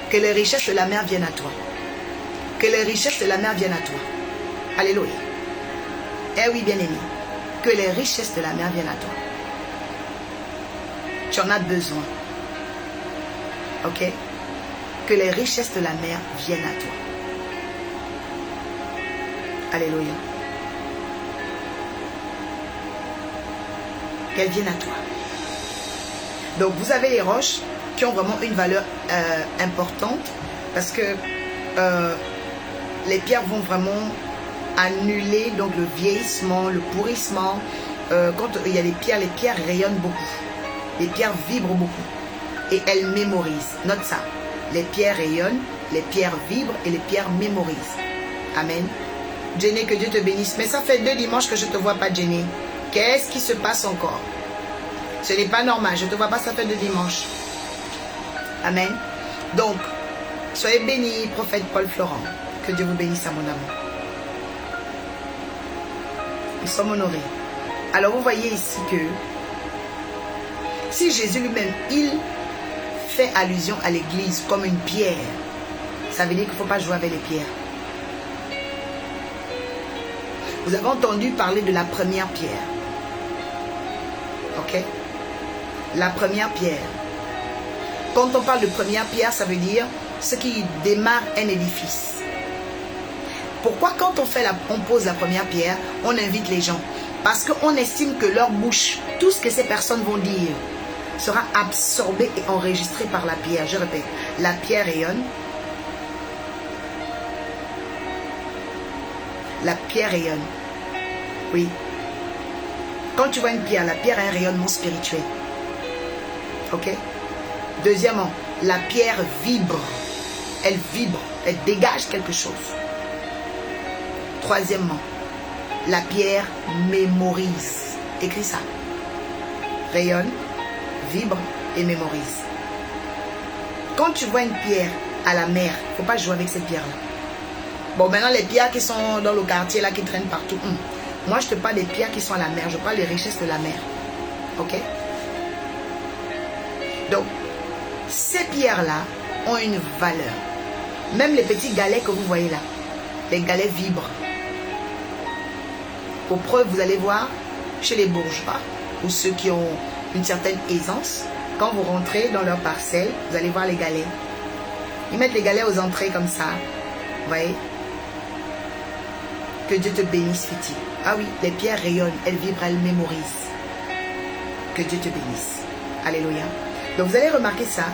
Que les richesses de la mer viennent à toi. Que les richesses de la mer viennent à toi. Alléluia. Eh oui, bien aimé. Que les richesses de la mer viennent à toi. Tu en as besoin. Ok? Que les richesses de la mer viennent à toi. Alléluia. Qu'elles viennent à toi. Donc vous avez les roches qui ont vraiment une valeur importante parce que les pierres vont vraiment annuler donc le vieillissement, le pourrissement. Quand il y a les pierres rayonnent beaucoup. Les pierres vibrent beaucoup. Et elles mémorisent. Note ça. Les pierres rayonnent, les pierres vibrent et les pierres mémorisent. Amen. Jenny, que Dieu te bénisse. Mais ça fait 2 dimanches que je ne te vois pas, Jenny. Qu'est-ce qui se passe encore? Ce n'est pas normal. Je ne te vois pas, ça fait 2 dimanches. Amen. Donc, soyez bénis, prophète Paul Florent. Que Dieu vous bénisse à mon amour. Nous sommes honorés. Alors, vous voyez ici que si Jésus lui-même, il fait allusion à l'église comme une pierre, ça veut dire qu'il ne faut pas jouer avec les pierres. Vous avez entendu parler de la première pierre. Ok? La première pierre. Quand on parle de première pierre, ça veut dire ce qui démarre un édifice. Pourquoi quand on pose la première pierre, on invite les gens? Parce qu'on estime que leur bouche, tout ce que ces personnes vont dire, sera absorbé et enregistré par la pierre. Je répète, la pierre rayonne. La pierre rayonne. Oui. Quand tu vois une pierre, la pierre a un rayonnement spirituel. Ok? Deuxièmement, la pierre vibre. Elle vibre. Elle dégage quelque chose. Troisièmement, la pierre mémorise. Écris ça. Rayonne, vibre et mémorise. quand tu vois une pierre à la mer, il ne faut pas jouer avec cette pierre-là. Bon, maintenant, les pierres qui sont dans le quartier, là, qui traînent partout. Moi, je te parle des pierres qui sont à la mer. Je parle des richesses de la mer. Ok? Donc, ces pierres-là ont une valeur. Même les petits galets que vous voyez là, les galets vibrent. Pour preuve, vous allez voir, chez les bourgeois, ou ceux qui ont une certaine aisance, quand vous rentrez dans leur parcelle, vous allez voir les galets. Ils mettent les galets aux entrées comme ça. Vous voyez? Que Dieu te bénisse, Fiti. Ah oui, les pierres rayonnent, elles vibrent, elles mémorisent. Que Dieu te bénisse. Alléluia. Donc vous allez remarquer ça,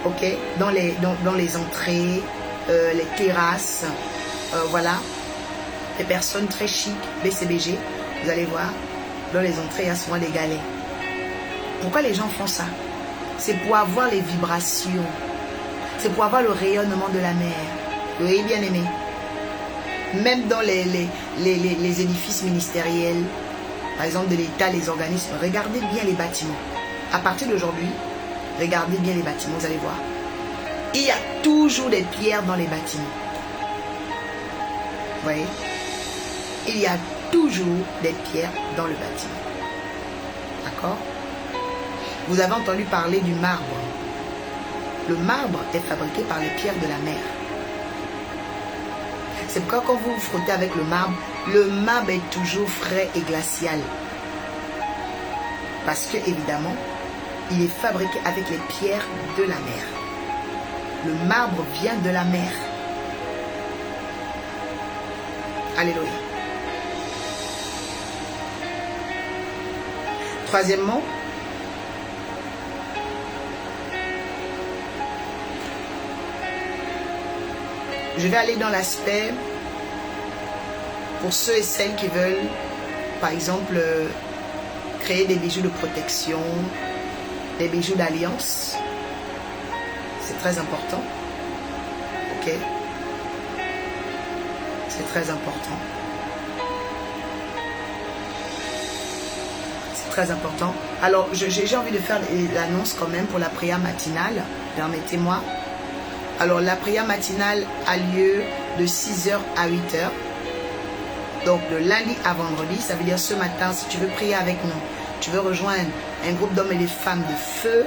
ok, dans les entrées, les terrasses, voilà, les personnes très chic, BCBG, vous allez voir, dans les entrées, il y a souvent des galets. Pourquoi les gens font ça? C'est pour avoir les vibrations, c'est pour avoir le rayonnement de la mer. Oui, bien aimé. Même dans les édifices ministériels, par exemple de l'État, les organismes, regardez bien les bâtiments. À partir d'aujourd'hui, regardez bien les bâtiments, vous allez voir. Il y a toujours des pierres dans les bâtiments. Vous voyez? Il y a toujours des pierres dans le bâtiment. D'accord? Vous avez entendu parler du marbre. Le marbre est fabriqué par les pierres de la mer. C'est pourquoi quand vous vous frottez avec le marbre est toujours frais et glacial. Parce que, évidemment, il est fabriqué avec les pierres de la mer. Le marbre vient de la mer. Alléluia. Troisièmement, je vais aller dans l'aspect pour ceux et celles qui veulent, par exemple, créer des bijoux de protection, des bijoux d'alliance. C'est très important. Ok? C'est très important. C'est très important. Alors, j'ai envie de faire l'annonce quand même pour la prière matinale. Permettez-moi. Alors, la prière matinale a lieu de 6h à 8h. Donc, de lundi à vendredi. Ça veut dire ce matin, si tu veux prier avec nous, tu veux rejoindre un groupe d'hommes et de femmes de feu,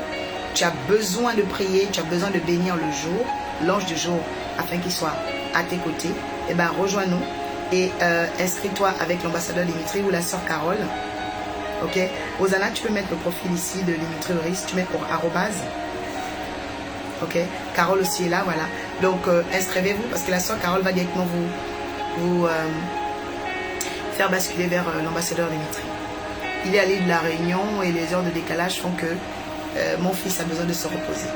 tu as besoin de prier, tu as besoin de bénir le jour, l'ange du jour, afin qu'il soit à tes côtés, eh bien, rejoins-nous et inscris-toi avec l'ambassadeur Dimitri ou la sœur Carole. Ok? Osana, tu peux mettre le profil ici de Dimitri Oris, tu mets pour arrobase. Ok? Carole aussi est là, voilà. Donc, inscrivez-vous parce que la sœur Carole va directement vous faire basculer vers l'ambassadeur Dimitri. Il est allé de la Réunion et les heures de décalage font que mon fils a besoin de se reposer.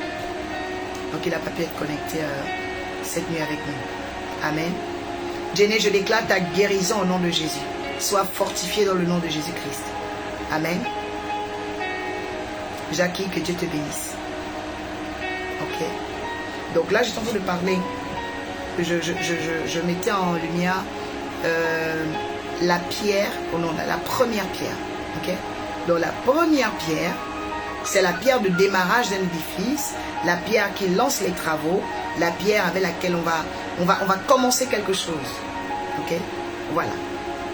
Donc il n'a pas pu être connecté cette nuit avec nous. Amen. Jenny, je déclare ta guérison au nom de Jésus. Sois fortifié dans le nom de Jésus-Christ. Amen. Jackie, que Dieu te bénisse. Ok. Donc là, j'étais en train de parler. Je mettais en lumière la pierre, au nom de la première pierre. Ok. Donc la première pierre, c'est la pierre de démarrage d'un édifice, la pierre qui lance les travaux, la pierre avec laquelle on va commencer quelque chose. Ok? Voilà.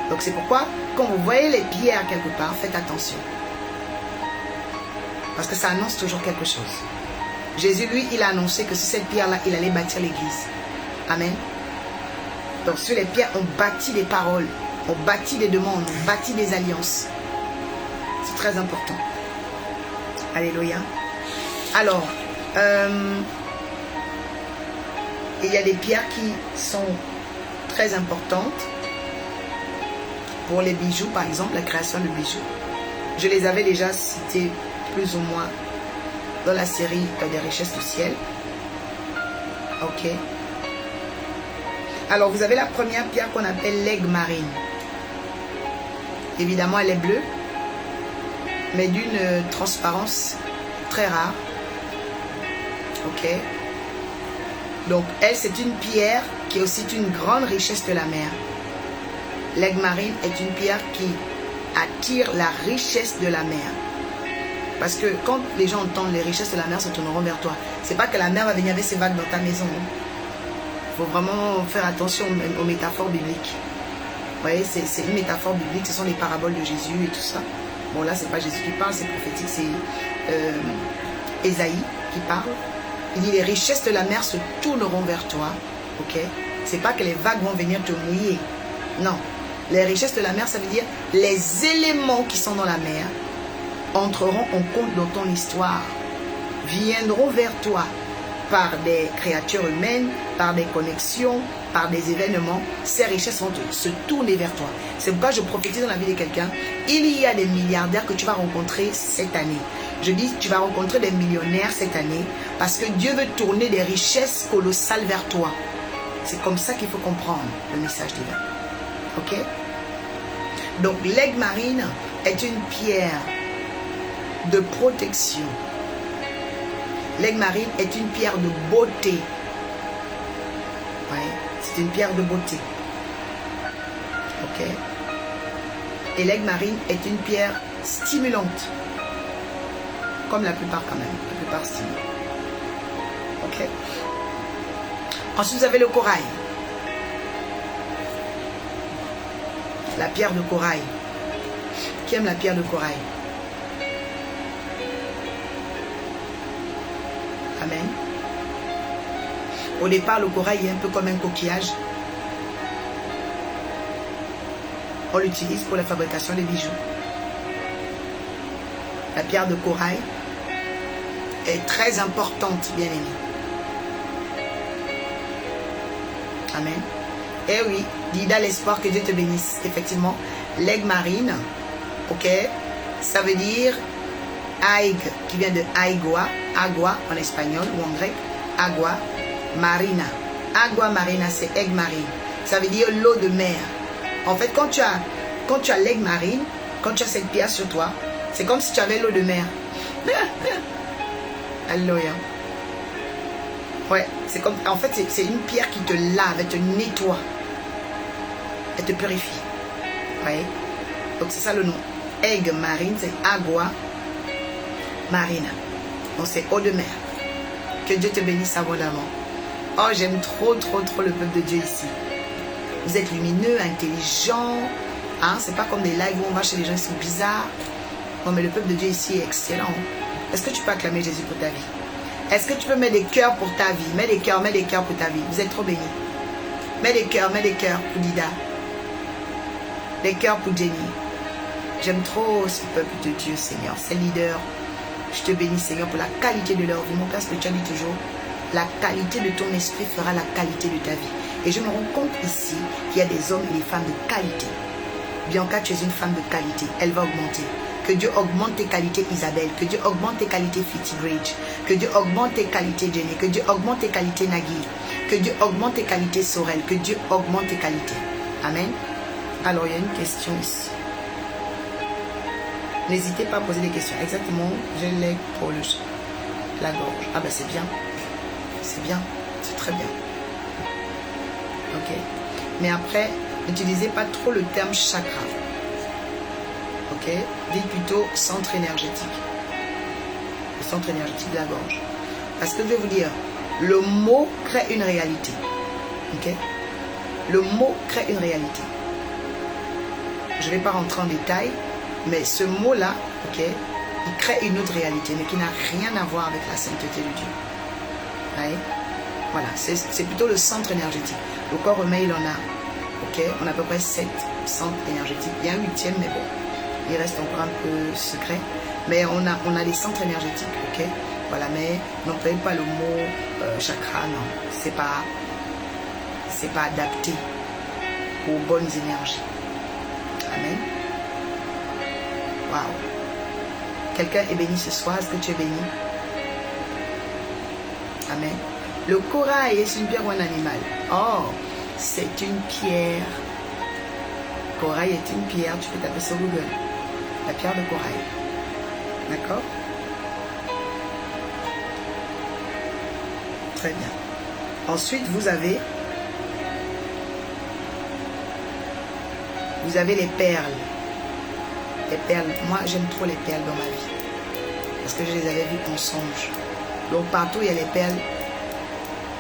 Donc c'est pourquoi, quand vous voyez les pierres quelque part, faites attention. Parce que ça annonce toujours quelque chose. Jésus, lui, il a annoncé que sur cette pierre-là, il allait bâtir l'église. Amen. Donc sur les pierres, on bâtit des paroles, on bâtit des demandes, on bâtit des alliances. C'est très important. Alléluia. Alors, il y a des pierres qui sont très importantes pour les bijoux, par exemple, la création de bijoux. Je les avais déjà citées plus ou moins dans la série des richesses du ciel. Ok. Alors, vous avez la première pierre qu'on appelle l'aigle marine. Évidemment, elle est bleue, mais d'une transparence très rare. Ok. Donc, elle, c'est une pierre qui est aussi une grande richesse de la mer. L'aigle marine est une pierre qui attire la richesse de la mer. Parce que quand les gens entendent les richesses de la mer se tourneront vers toi, c'est pas que la mer va venir avec ses vagues dans ta maison. Il faut vraiment faire attention aux métaphores bibliques. Vous voyez, c'est une métaphore biblique, ce sont les paraboles de Jésus et tout ça. Bon, là, c'est pas Jésus qui parle, c'est prophétique, c'est Ésaïe qui parle. Il dit, les richesses de la mer se tourneront vers toi, ok? C'est pas que les vagues vont venir te mouiller. Non. Les richesses de la mer, ça veut dire les éléments qui sont dans la mer entreront en compte dans ton histoire, viendront vers toi par des créatures humaines, par des connexions, par des événements. Ces richesses vont se tourner vers toi. C'est pourquoi je prophétise dans la vie de quelqu'un. Il y a des milliardaires que tu vas rencontrer cette année. Je dis, tu vas rencontrer des millionnaires cette année parce que Dieu veut tourner des richesses colossales vers toi. C'est comme ça qu'il faut comprendre le message divin. Ok? Donc, l'aigle marine est une pierre de protection. L'aigle marine est une pierre de beauté. Ouais, c'est une pierre de beauté. Ok? Et l'aigle marine est une pierre stimulante. Comme la plupart quand même. La plupart stimulent. Ok? Ensuite, vous avez le corail. La pierre de corail. Qui aime la pierre de corail? Amen. Au départ, le corail est un peu comme un coquillage. On l'utilise pour la fabrication des bijoux. La pierre de corail est très importante, bien aimée. Amen. Eh oui, dis dans l'espoir que Dieu te bénisse. Effectivement, l'aigle marine, ok, ça veut dire aigue, qui vient de aigua, agua en espagnol ou en grec, agua marina. Agua marina, c'est aigle marine. Ça veut dire l'eau de mer. En fait, quand tu as l'aigle marine, quand tu as cette pierre sur toi, c'est comme si tu avais l'eau de mer. Alléluia. Ouais, c'est comme, en fait, c'est une pierre qui te lave, elle te nettoie. Elle te purifie. Ouais. Donc c'est ça le nom. Aigle marine, c'est agua marina. Donc c'est eau de mer. Que Dieu te bénisse abondamment. Oh, j'aime trop, trop, trop le peuple de Dieu ici. Vous êtes lumineux, intelligents. Hein? C'est pas comme des lives où on va chez les gens qui sont bizarres. Non, mais le peuple de Dieu ici est excellent. Est-ce que tu peux acclamer Jésus pour ta vie? Est-ce que tu peux mettre des cœurs pour ta vie? Mets des cœurs pour ta vie. Vous êtes trop bénis. Mets des cœurs pour Dida. Des cœurs pour Jenny. J'aime trop ce peuple de Dieu, Seigneur. Ces leaders, je te bénis, Seigneur, pour la qualité de leur vie. Mon Père spirituel dit toujours, la qualité de ton esprit fera la qualité de ta vie. Et je me rends compte ici qu'il y a des hommes et des femmes de qualité. Bianca, tu es une femme de qualité. Elle va augmenter. Que Dieu augmente tes qualités, Isabelle. Que Dieu augmente tes qualités, Fitty Bridge. Que Dieu augmente tes qualités, Jenny. Que Dieu augmente tes qualités, Nagui. Que Dieu augmente tes qualités, Sorel. Que Dieu augmente tes qualités. Amen. Alors, il y a une question ici. N'hésitez pas à poser des questions. Exactement, je l'ai pour la gorge. Ah ben c'est bien. C'est bien. C'est très bien. Ok. Mais après, n'utilisez pas trop le terme chakra. Ok. Dites plutôt centre énergétique. Le centre énergétique de la gorge. Parce que je vais vous dire, le mot crée une réalité. Ok. Le mot crée une réalité. Je ne vais pas rentrer en détail. Mais ce mot-là, ok, il crée une autre réalité, mais qui n'a rien à voir avec la sainteté de Dieu. Ouais. Voilà, c'est plutôt le centre énergétique. Le corps humain, il en a, ok, on a à peu près 7 centres énergétiques. Il y a un 8e, mais bon, il reste encore un peu secret. Mais on a des centres énergétiques, ok. Voilà, mais n'employez pas le mot chakra, non. C'est pas adapté aux bonnes énergies. Amen. Wow. Quelqu'un est béni ce soir. Est-ce que tu es béni? Amen. Le corail, est une pierre ou un animal? Oh, c'est une pierre. Corail est une pierre. Tu peux taper sur Google. La pierre de corail. D'accord? Très bien. Ensuite, vous avez les perles. Les perles, moi j'aime trop les perles dans ma vie. Parce que je les avais vus en songe. Donc partout il y a les perles.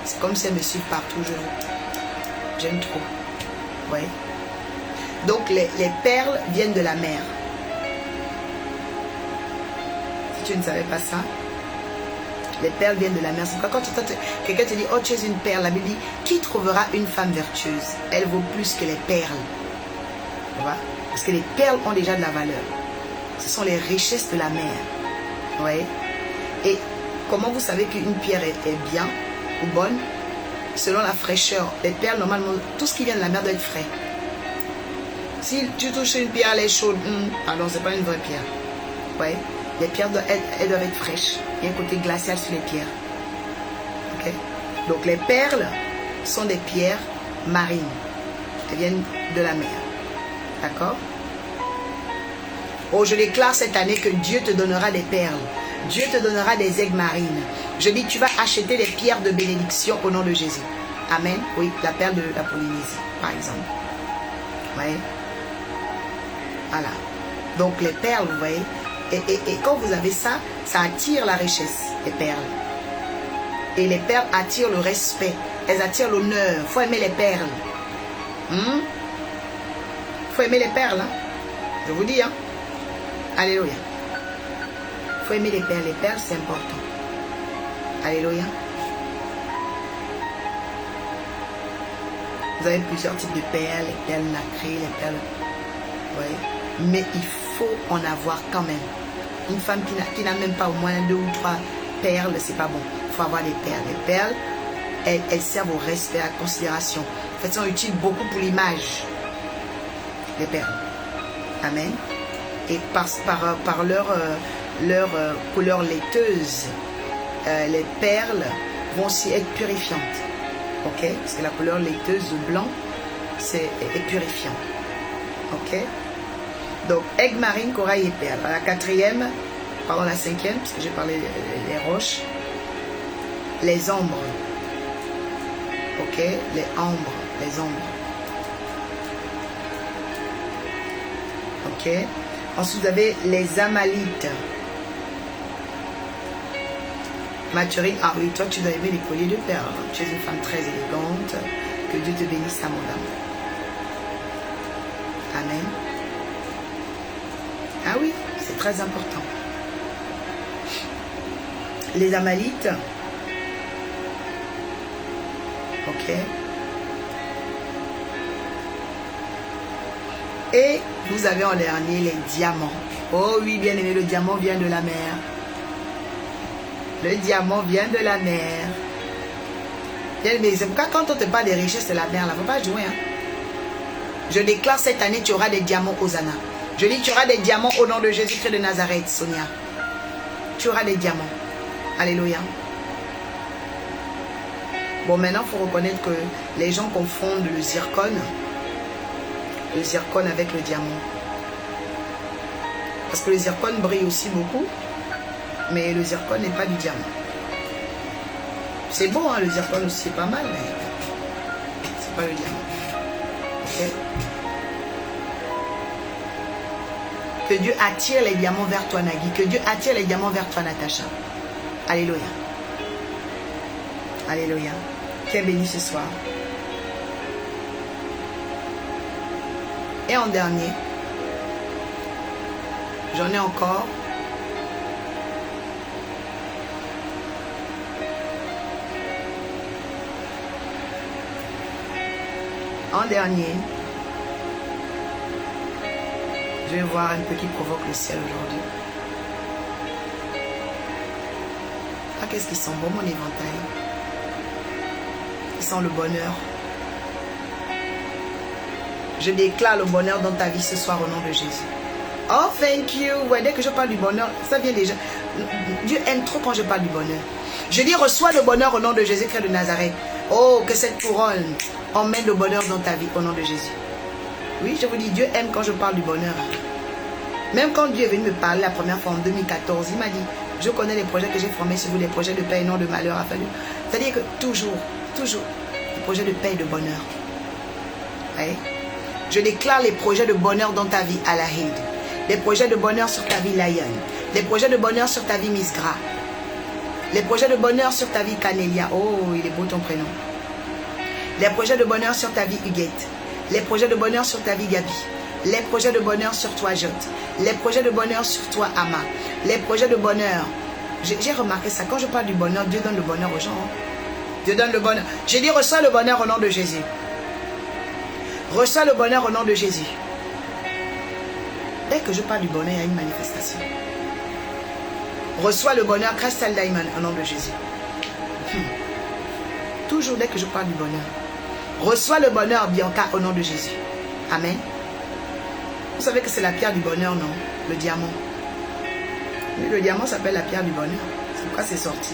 C'est comme si elles me suivent partout. J'aime trop. Vous voyez? Donc les perles viennent de la mer. Si tu ne savais pas ça, les perles viennent de la mer. C'est pourquoi quand quelqu'un te dit, oh tu es une perle, la Bible dit, qui trouvera une femme vertueuse? Elle vaut plus que les perles. Tu vois? Parce que les perles ont déjà de la valeur. Ce sont les richesses de la mer. Vous voyez? Et comment vous savez qu'une pierre est bien ou bonne? Selon la fraîcheur. Les perles, normalement, tout ce qui vient de la mer doit être frais. Si tu touches une pierre, elle est chaude. Pardon, c'est pas une vraie pierre. Vous voyez? Les pierres elles doivent être fraîches. Il y a un côté glacial sur les pierres. Ok? Donc les perles sont des pierres marines. Elles viennent de la mer. D'accord? Oh, je déclare cette année que Dieu te donnera des perles. Dieu te donnera des aigues marines. Je dis, tu vas acheter des pierres de bénédiction au nom de Jésus. Amen. Oui, la perle de la Polynésie, par exemple. Vous voyez? Voilà. Donc les perles, vous voyez? Et quand vous avez ça, ça attire la richesse, les perles. Et les perles attirent le respect. Elles attirent l'honneur. Il faut aimer les perles. Il faut aimer les perles. Hein? Je vous dis. Hein? Alléluia. Il faut aimer les perles. Les perles, c'est important. Alléluia. Vous avez plusieurs types de perles. Les perles nacrées, les perles... Vous voyez? Mais il faut en avoir quand même. Une femme qui n'a même pas au moins 2 ou 3 perles, c'est pas bon. Il faut avoir des perles. Les perles, elles servent au respect, à la considération. En fait, elles sont utiles beaucoup pour l'image. Les perles. Amen. Et par leur couleur laiteuse, les perles vont aussi être purifiantes. Ok? Parce que la couleur laiteuse ou blanc, est purifiant. Ok? Donc, aigle marine, corail et perle. La 4e, pardon, la 5e, parce que j'ai parlé des roches. Les ombres. Ok? Les ombres. Les ombres. Ok? Ensuite, vous avez les amalites. Mathurine, ah oui, toi, tu dois aimer les colliers de perles. Tu es une femme très élégante. Que Dieu te bénisse abondamment. Amen. Ah oui, c'est très important. Les amalites. Ok. Et vous avez en dernier les diamants. Oh oui, bien aimé, le diamant vient de la mer. Le diamant vient de la mer. Bien aimé, c'est pourquoi quand on te parle des richesses de la mer, il ne faut pas jouer. Hein? Je déclare cette année, tu auras des diamants Hosanna. Je dis, tu auras des diamants au nom de Jésus-Christ de Nazareth, Sonia. Tu auras des diamants. Alléluia. Bon, maintenant, il faut reconnaître que les gens confondent le zircon avec le diamant. Parce que le zircon brille aussi beaucoup, mais le zircon n'est pas du diamant. C'est beau, hein, le zircon aussi, c'est pas mal, mais c'est pas le diamant. Ok? Que Dieu attire les diamants vers toi, Nagui. Que Dieu attire les diamants vers toi, Natacha. Alléluia. Alléluia. Tu es béni ce soir. Et en dernier, j'en ai encore. En dernier, je vais voir un peu qui provoque le ciel aujourd'hui. Ah, qu'est-ce qu'ils sont beaux, mon éventail. Ils sont le bonheur. Je déclare le bonheur dans ta vie ce soir au nom de Jésus. Oh, thank you. Ouais, dès que je parle du bonheur, ça vient déjà. Dieu aime trop quand je parle du bonheur. Je dis, reçois le bonheur au nom de Jésus-Christ de Nazareth. Oh, que cette couronne emmène le bonheur dans ta vie au nom de Jésus. Oui, je vous dis, Dieu aime quand je parle du bonheur. Même quand Dieu est venu me parler la première fois en 2014, il m'a dit, je connais les projets que j'ai formés sur vous, les projets de paix et non de malheur. C'est-à-dire que toujours, les projets de paix et de bonheur. Oui. Je déclare les projets de bonheur dans ta vie à la Hide. Les projets de bonheur sur ta vie, Lion. Les projets de bonheur sur ta vie, Miss Gras. Les projets de bonheur sur ta vie, Canélia. Oh, il est beau ton prénom. Les projets de bonheur sur ta vie, Huguette. Les projets de bonheur sur ta vie, Gabi. Les projets de bonheur sur toi, Jotte. Les projets de bonheur sur toi, Ama. Les projets de bonheur. J'ai remarqué ça. Quand je parle du bonheur, Dieu donne le bonheur aux gens. Dieu donne le bonheur. J'ai dit, reçois le bonheur au nom de Jésus. Reçois le bonheur au nom de Jésus. Dès que je parle du bonheur, il y a une manifestation. Reçois le bonheur, Crystal Diamond, au nom de Jésus. Toujours dès que je parle du bonheur. Reçois le bonheur, Bianca, au nom de Jésus. Amen. Vous savez que c'est la pierre du bonheur, non? Le diamant. Le diamant s'appelle la pierre du bonheur. C'est pourquoi c'est sorti.